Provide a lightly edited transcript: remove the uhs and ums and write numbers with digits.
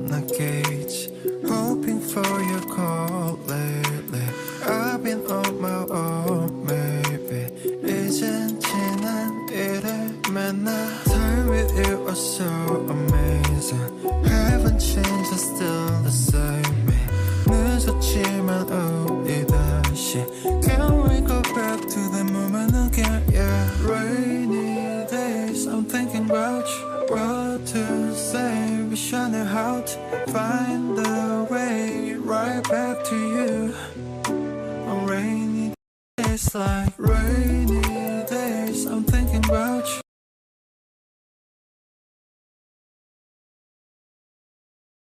on the gauge, hoping for your call lately. I've been on my own, maybe. 이젠 지난 일을 만나. Time with you was so amazing. Haven't changed, I'm still the same me. 늦었지만 우리 다시. Can we go back to the moment again? Yeah, rainy days, I'm thinking about you. What to say, wish I knew how to find the way right back to you. On rainy days, like rainy days, I'm thinking about you.